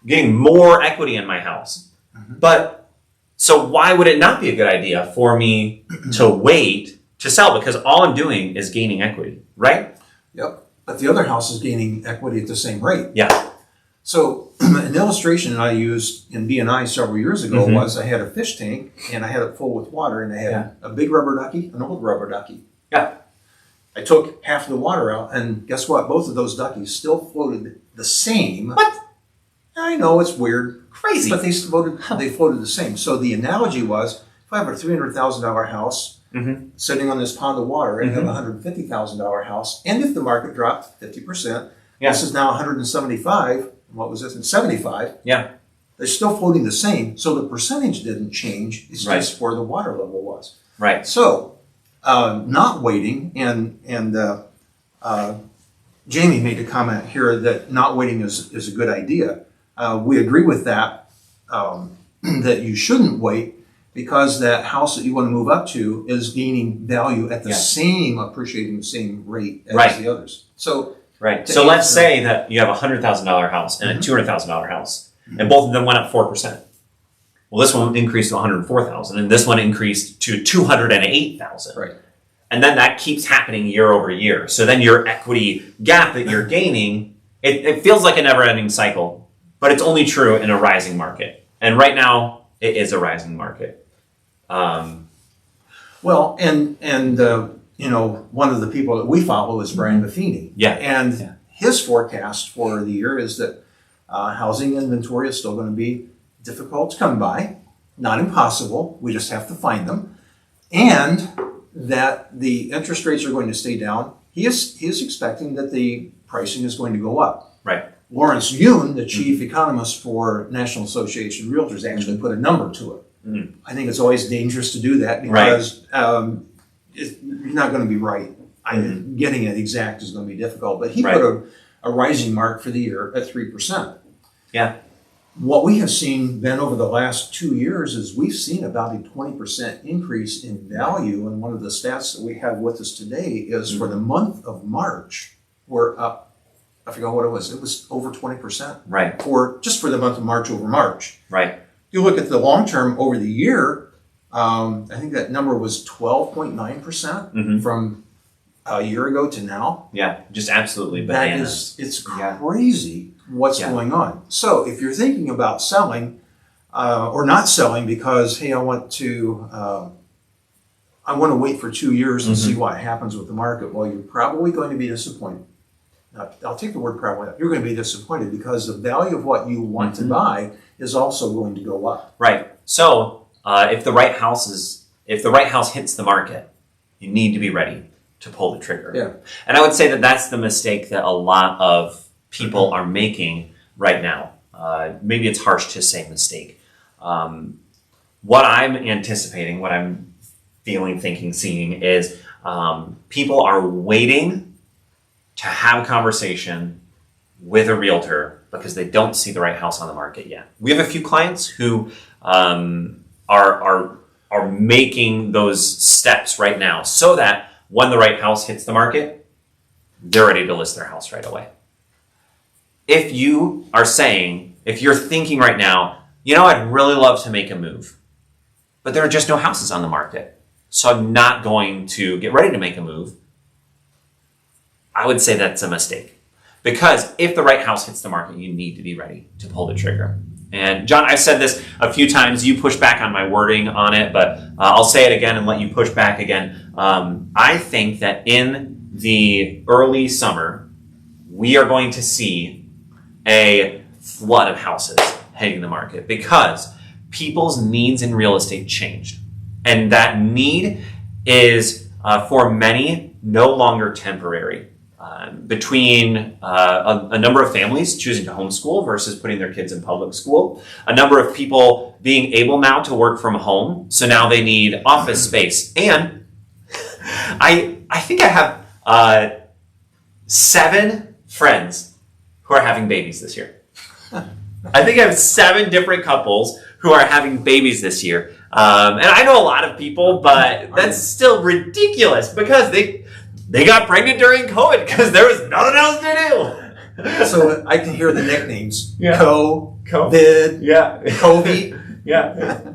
getting more equity in my house. Mm-hmm. But so why would it not be a good idea for me to wait to sell? Because all I'm doing is gaining equity, right? Yep. But the other house is gaining equity at the same rate. Yeah. So an illustration I used in B&I several years ago was I had a fish tank and I had it full with water, and I had a big rubber ducky, an old rubber ducky. Yeah. I took half of the water out, and guess what? Both of those duckies still floated the same. What? I know it's weird. Crazy. But they floated the same. So the analogy was, if I have a $300,000 house sitting on this pond of water and have a $150,000 house, and if the market dropped 50%, this is now 175. What was this? In 75. Yeah. They're still floating the same. So the percentage didn't change. It's just where the water level was. Right. So not waiting, and Jamie made a comment here that not waiting is a good idea. We agree with that, that you shouldn't wait because that house that you want to move up to is gaining value at the same, appreciating the same rate as the others. So Right. to So let's answer- say that you have a $100,000 house and a $200,000 house, and both of them went up 4%. Well, this one increased to 104,000, and this one increased to 208,000. Right. And then that keeps happening year over year. So then your equity gap that you're gaining, it feels like a never-ending cycle, but it's only true in a rising market. And right now, it is a rising market. Well, you know, one of the people that we follow is Brian Buffini. Yeah. And Yeah. his forecast for the year is that housing inventory is still going to be difficult to come by, not impossible. We just have to find them, and that the interest rates are going to stay down. He is expecting that the pricing is going to go up. Right. Lawrence Yun, the chief economist for National Association of Realtors, actually put a number to it. Mhm. I think it's always dangerous to do that because you're not going to be right. Getting it exact is going to be difficult. But he Right. put a rising mark for the year at 3%. Yeah. What we have seen, Ben, over the last 2 years is we've seen about a 20% increase in value. And one of the stats that we have with us today is for the month of March, we're up, I forgot what it was over 20%. Right. For the month of March over March. Right. You look at the long term over the year, I think that number was 12.9% Mhm. from a year ago to now. Yeah. Just absolutely That bananas. it's Yeah. crazy what's Yeah. going on. So if you're thinking about selling or not selling because, hey, I want to wait for 2 years and see what happens with the market, well, you're probably going to be disappointed. Now, I'll take the word probably. You're going to be disappointed because the value of what you want to buy is also going to go up. Right. So if the right house hits the market, you need to be ready to pull the trigger. Yeah. And I would say that that's the mistake that a lot of people are making right now. Maybe it's harsh to say mistake. What I'm anticipating, what I'm feeling, thinking, seeing is people are waiting to have a conversation with a realtor because they don't see the right house on the market yet. We have a few clients who are making those steps right now so that when the right house hits the market, they're ready to list their house right away. If you're thinking right now, you know, I'd really love to make a move, but there are just no houses on the market, so I'm not going to get ready to make a move, I would say that's a mistake. Because if the right house hits the market, you need to be ready to pull the trigger. And John, I've said this a few times. You push back on my wording on it, but I'll say it again and let you push back again. I think that in the early summer, we are going to see a flood of houses hitting the market because people's needs in real estate changed. And that need is, for many, no longer temporary. Between a number of families choosing to homeschool versus putting their kids in public school, a number of people being able now to work from home, so now they need office space. And I think I have 7 friends who are having babies this year. I think I have 7 different couples who are having babies this year. And I know a lot of people, but that's still ridiculous because they got pregnant during COVID because there was nothing else to do. So I can hear the nicknames. Yeah. COVID. Yeah. COVID. Yeah.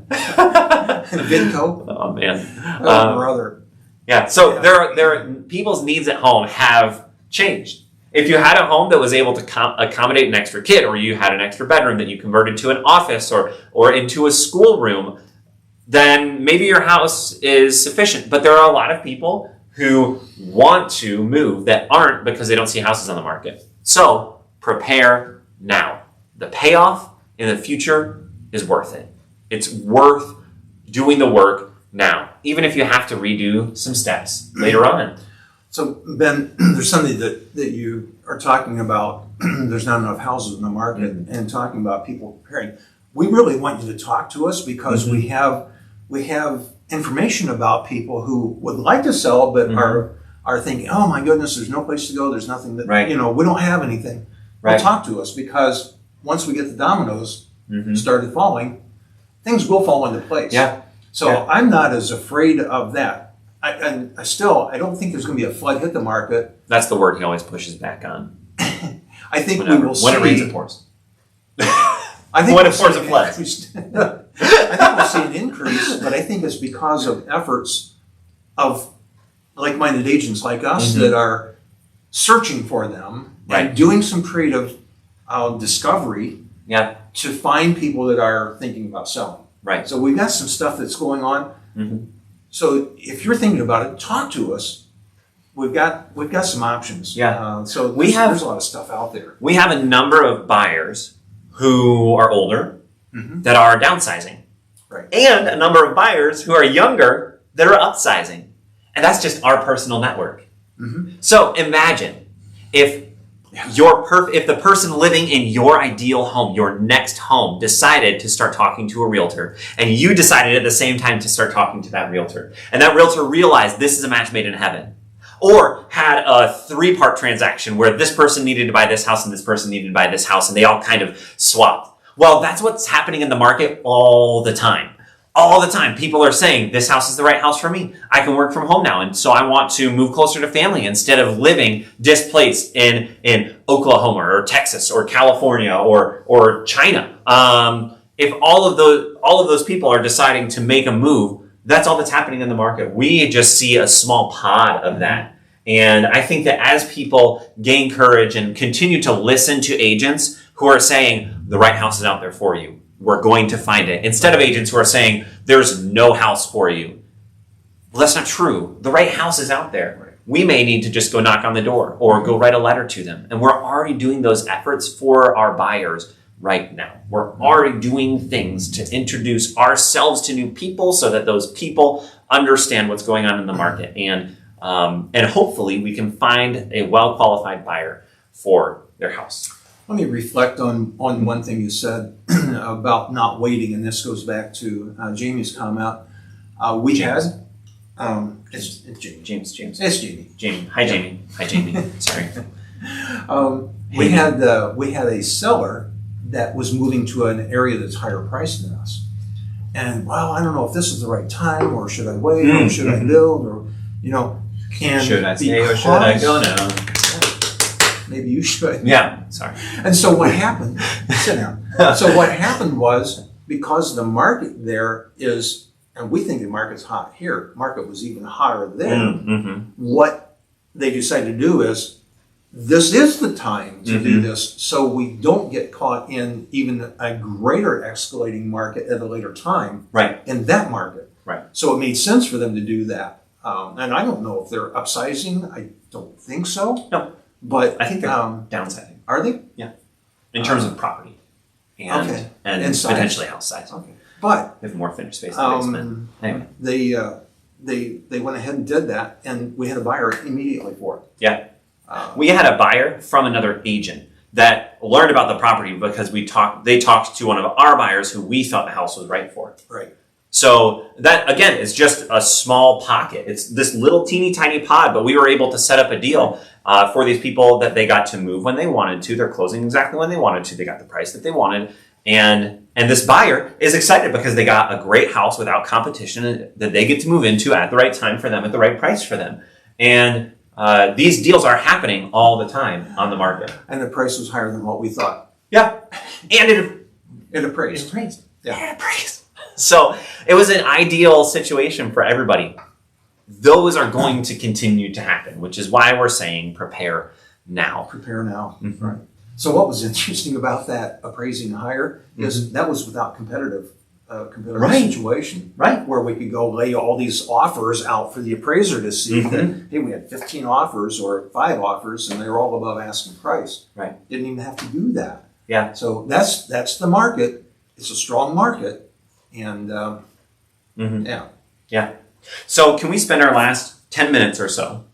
Vidco. Oh man. Oh, brother. Yeah. So there are people's needs at home have changed. If you had a home that was able to accommodate an extra kid, or you had an extra bedroom that you converted to an office or into a schoolroom, then maybe your house is sufficient. But there are a lot of people who want to move that aren't because they don't see houses on the market. So prepare now. The payoff in the future is worth it. It's worth doing the work now, even if you have to redo some steps later on. So Ben, there's something that you are talking about. There's not enough houses in the market, and talking about people preparing. We really want you to talk to us because we have information about people who would like to sell but are thinking, oh my goodness, there's no place to go. There's nothing that we don't have anything. Right. Well, talk to us because once we get the dominoes started falling, things will fall into place. Yeah. So I'm not as afraid of that. And I don't think there's going to be a flood hit the market. That's the word he always pushes back on. I think we will see. When it rains, it pours. I think when it pours, it floods. I think we'll see an increase, but I think it's because of efforts of like-minded agents like us that are searching for them and doing some creative discovery to find people that are thinking about selling. Right. So we've got some stuff that's going on. So if you're thinking about it, talk to us. We've got some options. So there's a lot of stuff out there. We have a number of buyers who are older that are downsizing. Right. And a number of buyers who are younger that are upsizing. And that's just our personal network. So imagine if if the person living in your ideal home, your next home, decided to start talking to a realtor, and you decided at the same time to start talking to that realtor, and that realtor realized this is a match made in heaven, or had a 3-part transaction where this person needed to buy this house and this person needed to buy this house, and they all kind of swapped. Well, that's what's happening in the market all the time. All the time, people are saying, this house is the right house for me. I can work from home now, and so I want to move closer to family instead of living displaced in Oklahoma or Texas or California or China. If all of those people are deciding to make a move, that's all that's happening in the market. We just see a small pod of that. And I think that as people gain courage and continue to listen to agents who are saying, the right house is out there for you, we're going to find it, instead of agents who are saying, there's no house for you. Well, that's not true. The right house is out there. We may need to just go knock on the door or go write a letter to them. And we're already doing those efforts for our buyers right now. We're already doing things to introduce ourselves to new people so that those people understand what's going on in the market. And hopefully we can find a well-qualified buyer for their house. Let me reflect on one thing you said about not waiting, and this goes back to Jamie's comment. It's Jamie. James. It's Jamie. Jamie. Hi, Jamie. Hi, Jamie. Sorry. We had a seller that was moving to an area that's higher priced than us, and I don't know if this is the right time, or should I wait, or should I build, or should I stay or should I go now? Maybe you should. Yeah, sorry. And so what happened, sit down. So what happened was, because the market there is, and we think the market's hot here, market was even hotter there, what they decided to do is, this is the time to do this, so we don't get caught in even a greater escalating market at a later time in that market. Right. So it made sense for them to do that. And I don't know if they're upsizing. I don't think so. No. But I think they're downsizing. Are they? Yeah. In terms of property. And potentially house size. Okay. But they have more finished space in the basement. Anyway. They went ahead and did that, and we had a buyer immediately for it. Yeah. We had a buyer from another agent that learned about the property because they talked to one of our buyers who we thought the house was right for. Right. So that, again, is just a small pocket. It's this little teeny tiny pod, but we were able to set up a deal for these people that they got to move when they wanted to. They're closing exactly when they wanted to. They got the price that they wanted. And this buyer is excited because they got a great house without competition that they get to move into at the right time for them, at the right price for them. And these deals are happening all the time on the market. And the price was higher than what we thought. Yeah. And it appraised. Yeah. It appraised. So it was an ideal situation for everybody. Those are going to continue to happen, which is why we're saying prepare now. Prepare now. Right. So what was interesting about that appraising higher is that was without competitive situation, right? Where we could go lay all these offers out for the appraiser to see that, hey, we had 15 offers or 5 offers, and they were all above asking price. Right. Didn't even have to do that. Yeah. So that's the market. It's a strong market, and yeah. So can we spend our last 10 minutes or so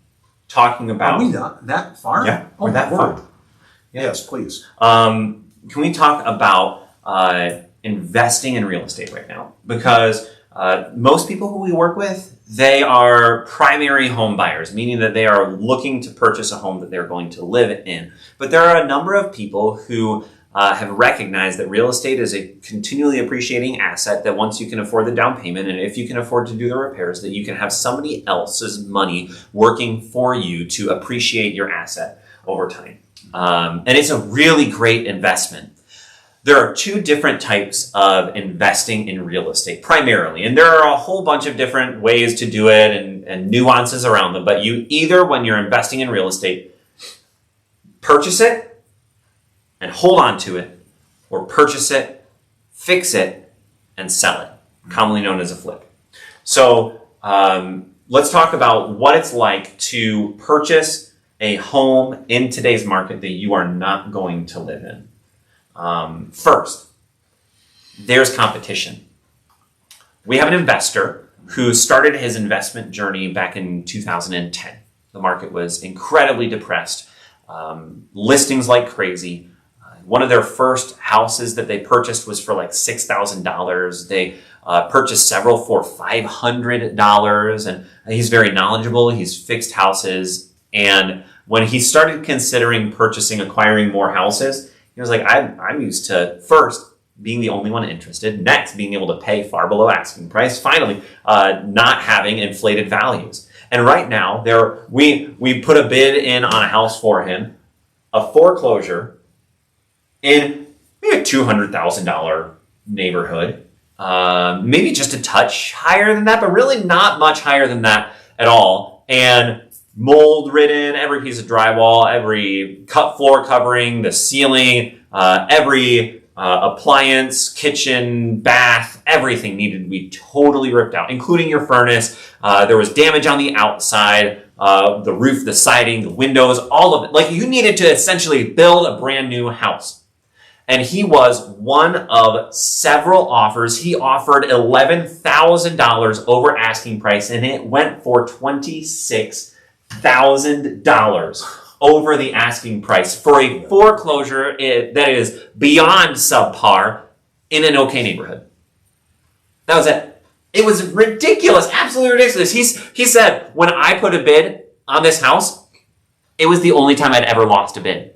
talking about? Are we not that far? Yeah, we're that far. Yeah. Yes, please. Can we talk about investing in real estate right now? Because most people who we work with, they are primary home buyers, meaning that they are looking to purchase a home that they're going to live in. But there are a number of people who have recognized that real estate is a continually appreciating asset, that once you can afford the down payment and if you can afford to do the repairs, that you can have somebody else's money working for you to appreciate your asset over time. And it's a really great investment. There are two different types of investing in real estate primarily, and there are a whole bunch of different ways to do it and nuances around them, but you either, when you're investing in real estate, purchase it and hold on to it, or purchase it, fix it, and sell it, commonly known as a flip. So let's talk about what it's like to purchase a home in today's market that you are not going to live in. First, there's competition. We have an investor who started his investment journey back in 2010. The market was incredibly depressed, listings like crazy. One of their first houses that they purchased was for like $6,000. They purchased several for $500, and he's very knowledgeable. He's fixed houses, and when he started considering acquiring more houses, he was like, I'm used to first being the only one interested, next being able to pay far below asking price, finally not having inflated values. And right now, we put a bid in on a house for him, a foreclosure in maybe a $200,000 neighborhood, maybe just a touch higher than that, but really not much higher than that at all. And mold ridden, every piece of drywall, every cut floor covering, the ceiling, every appliance, kitchen, bath, everything needed to be totally ripped out, including your furnace. There was damage on the outside, the roof, the siding, the windows, all of it. Like, you needed to essentially build a brand new house. And he was one of several offers. He offered $11,000 over asking price, and it went for $26,000 over the asking price for a foreclosure that is beyond subpar in an okay neighborhood. That was it. It was ridiculous, absolutely ridiculous. He said, when I put a bid on this house, it was the only time I'd ever lost a bid.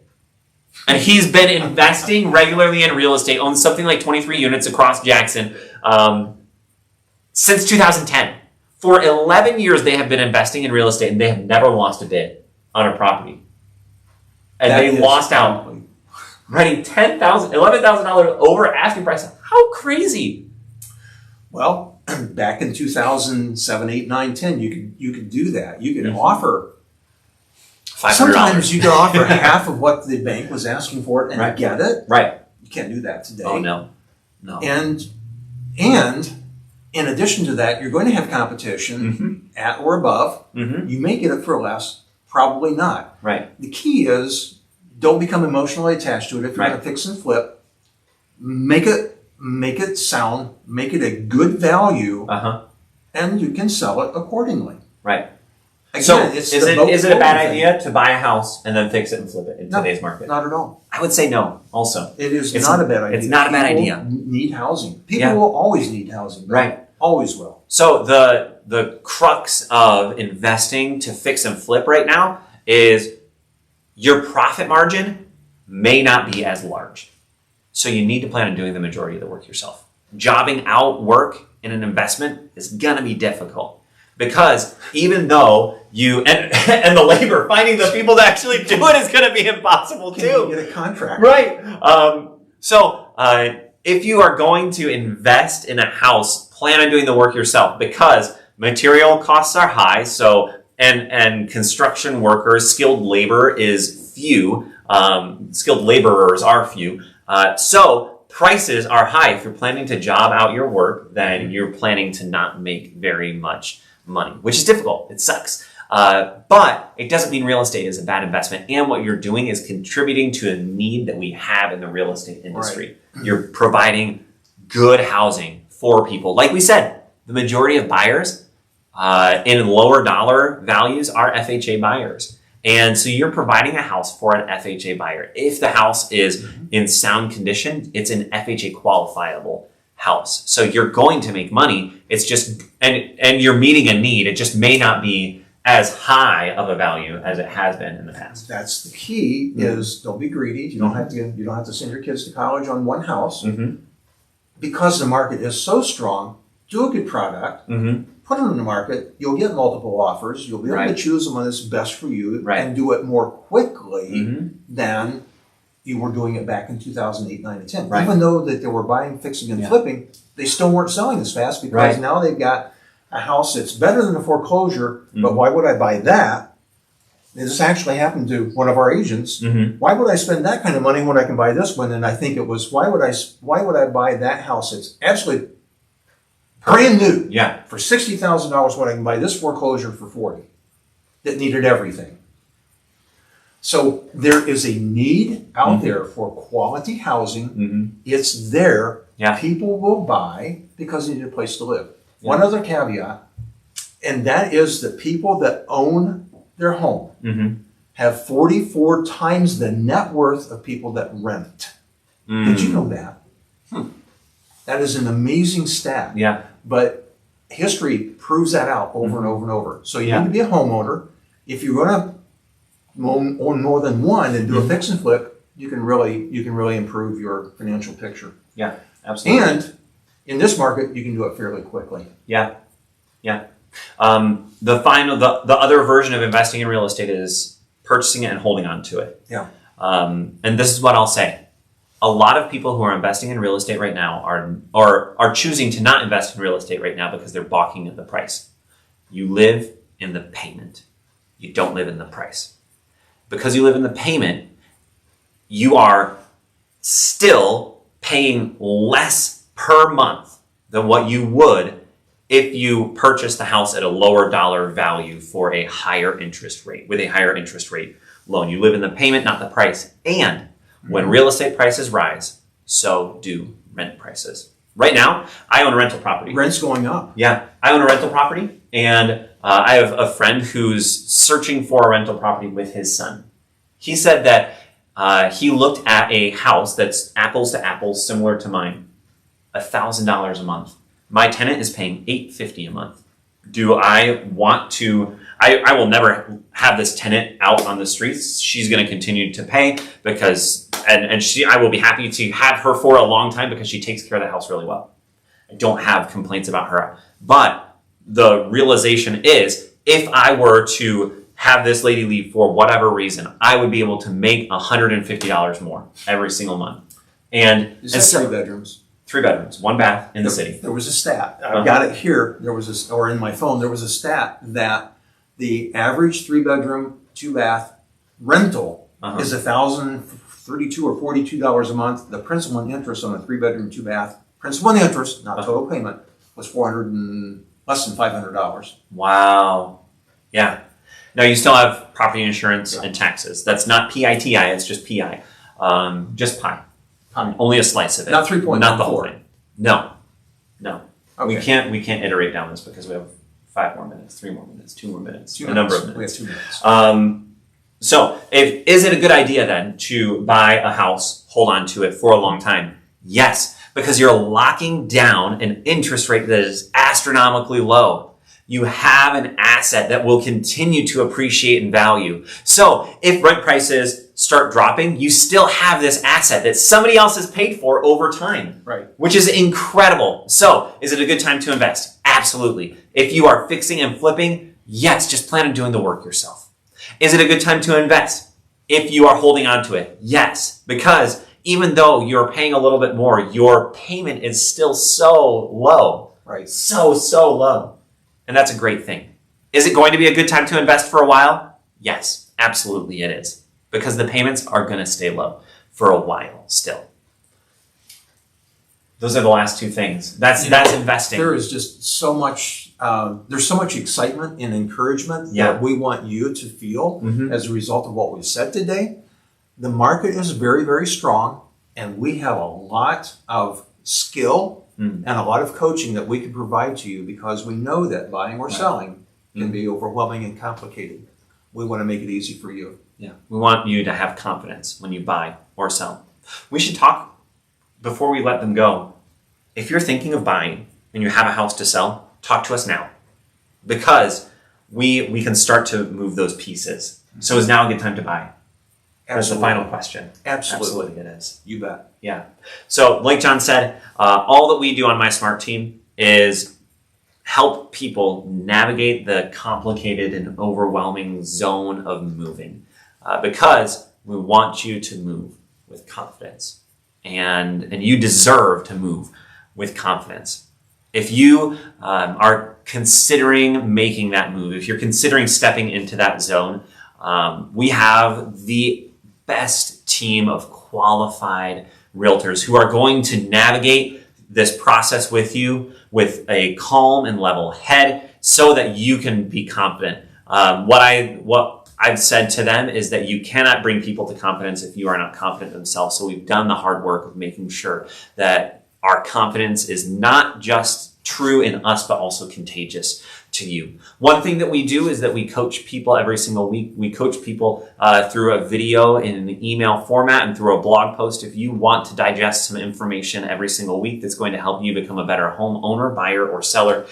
And he's been investing regularly in real estate, owns something like 23 units across Jackson since 2010. For 11 years, they have been investing in real estate, and they have never lost a bid on a property. And they lost out, writing $11,000 over asking price. How crazy! Well, back in 2007, 8, 9, 10, you could do that. You could offer $500. Sometimes you could offer half of what the bank was asking for it and get it. Right. You can't do that today. Oh, no. And in addition to that, you're going to have competition at or above. You may get it for less, probably not. Right. The key is, don't become emotionally attached to it. If you're going to fix and flip, make it sound, make it a good value, and you can sell it accordingly. Right. Again, so is it a bad idea to buy a house and then fix it and flip it in today's market? Not at all. I would say no, also. It's not a bad idea. It's not a bad idea. People need housing. People will always need housing. Right. Always will. So the crux of investing to fix and flip right now is your profit margin may not be as large. So you need to plan on doing the majority of the work yourself. Jobbing out work in an investment is going to be difficult. Because even though and the labor, finding the people to actually do it is going to be impossible too. Can you get a contract? Right. So if you are going to invest in a house, plan on doing the work yourself, because material costs are high. So and construction workers, skilled labor is few. Skilled laborers are few. So prices are high. If you're planning to job out your work, then you're planning to not make very much money, which is difficult. It sucks. But it doesn't mean real estate is a bad investment. And what you're doing is contributing to a need that we have in the real estate industry. Right. You're providing good housing for people. Like we said, the majority of buyers in lower dollar values are FHA buyers. And so you're providing a house for an FHA buyer. If the house is in sound condition, it's an FHA qualifiable house. So you're going to make money. It's just, and you're meeting a need. It just may not be as high of a value as it has been in the past. That's the key. Is don't be greedy. You don't have to send your kids to college on one house. Because the market is so strong. Do a good product. Put them in the market. You'll get multiple offers. You'll be able to choose the one that's best for you and do it more quickly than you were doing it back in 2008, 9, and 10. Even though that they were buying, fixing, and flipping, they still weren't selling as fast because now they've got a house that's better than a foreclosure, but why would I buy that? This actually happened to one of our agents. Why would I spend that kind of money when I can buy this one? And I think it was, why would I buy that house that's absolutely brand new for $60,000 when I can buy this foreclosure for $40,000 that needed everything? So there is a need out there for quality housing. It's there. People will buy because they need a place to live. One other caveat, and that is that people that own their home have 44 times the net worth of people that rent. Did you know that? That is an amazing stat. But history proves that out over and over and over. So you need to be a homeowner. If you're going to own more than one and do a fix and flip, you can really improve your financial picture. Yeah, absolutely. And in this market, you can do it fairly quickly. The other version of investing in real estate is purchasing it and holding on to it. And this is what I'll say. A lot of people who are investing in real estate right now are choosing to not invest in real estate right now because they're balking at the price. You live in the payment. You don't live in the price. Because you live in the payment, you are still paying less per month than what you would if you purchased the house at a lower dollar value for a higher interest rate, with a higher interest rate loan. You live in the payment, not the price. And when real estate prices rise, so do rent prices. Right now, I own a rental property. Rent's going up. I own a rental property, and I have a friend who's searching for a rental property with his son. He said that he looked at a house that's apples to apples, similar to mine, $1,000 a month. My tenant is paying $850 a month. Do I want to? I will never have this tenant out on the streets. She's going to continue to pay because, I will be happy to have her for a long time because she takes care of the house really well. I don't have complaints about her. But the realization is, if I were to have this lady leave for whatever reason, I would be able to make $150 more every single month. And is that 3 bedrooms? 3 bedrooms, 1 bath in the city. There was a stat. I've got it here. Or in my phone, there was a stat that the average 3-bedroom, 2-bath rental is $1,032 or $42 a month. The principal and interest on a 3-bedroom, 2-bath, principal and interest, not total payment, was less than $500. Wow. Yeah. Now you still have property insurance and taxes. That's not PITI. It's just PI. Just pie. Only a slice of it. Not 3.14. Not the whole thing. No. Okay. We can't iterate down this because we have 5 more minutes, 3 more minutes, 2 more minutes, number of minutes. We have 2 minutes. So is it a good idea then to buy a house, hold on to it for a long time? Yes, because you're locking down an interest rate that is astronomically low. You have an asset that will continue to appreciate in value. So if rent prices start dropping, you still have this asset that somebody else has paid for over time, which is incredible. So is it a good time to invest? Absolutely. If you are fixing and flipping, yes, just plan on doing the work yourself. Is it a good time to invest? If you are holding on to it, yes, because even though you're paying a little bit more, your payment is still so low, so low. And that's a great thing. Is it going to be a good time to invest for a while? Yes, absolutely it is. Because the payments are going to stay low for a while still. Those are the last 2 things. That's investing. There is just so much, there's so much excitement and encouragement that we want you to feel as a result of what we've said today. The market is very, very strong, and we have a lot of skill and a lot of coaching that we can provide to you because we know that buying or selling can be overwhelming and complicated. We want to make it easy for you. We want you to have confidence when you buy or sell. We should talk, before we let them go, if you're thinking of buying and you have a house to sell, talk to us now. Because we can start to move those pieces. So is now a good time to buy? That's the final question. Absolutely. It is. You bet. Yeah. So like John said, all that we do on My Smart Team is help people navigate the complicated and overwhelming zone of moving, because we want you to move with confidence, and you deserve to move with confidence. If you are considering making that move, if you're considering stepping into that zone, we have the best team of qualified realtors who are going to navigate this process with you with a calm and level head so that you can be confident. What I've said to them is that you cannot bring people to confidence if you are not confident themselves. So we've done the hard work of making sure that our confidence is not just true in us, but also contagious to you. One thing that we do is that we coach people every single week. We coach people through a video in an email format and through a blog post. If you want to digest some information every single week that's going to help you become a better homeowner, buyer, or seller,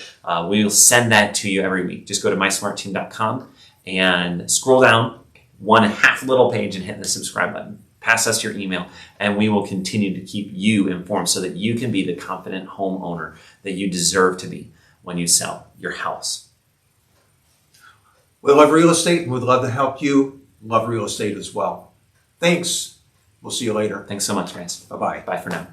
we will send that to you every week. Just go to mysmartteam.com and scroll down one half little page and hit the subscribe button. Pass us your email, and we will continue to keep you informed so that you can be the confident homeowner that you deserve to be when you sell your house. We love real estate, and we'd love to help you love real estate as well. Thanks. We'll see you later. Thanks so much, guys. Bye-bye. Bye for now.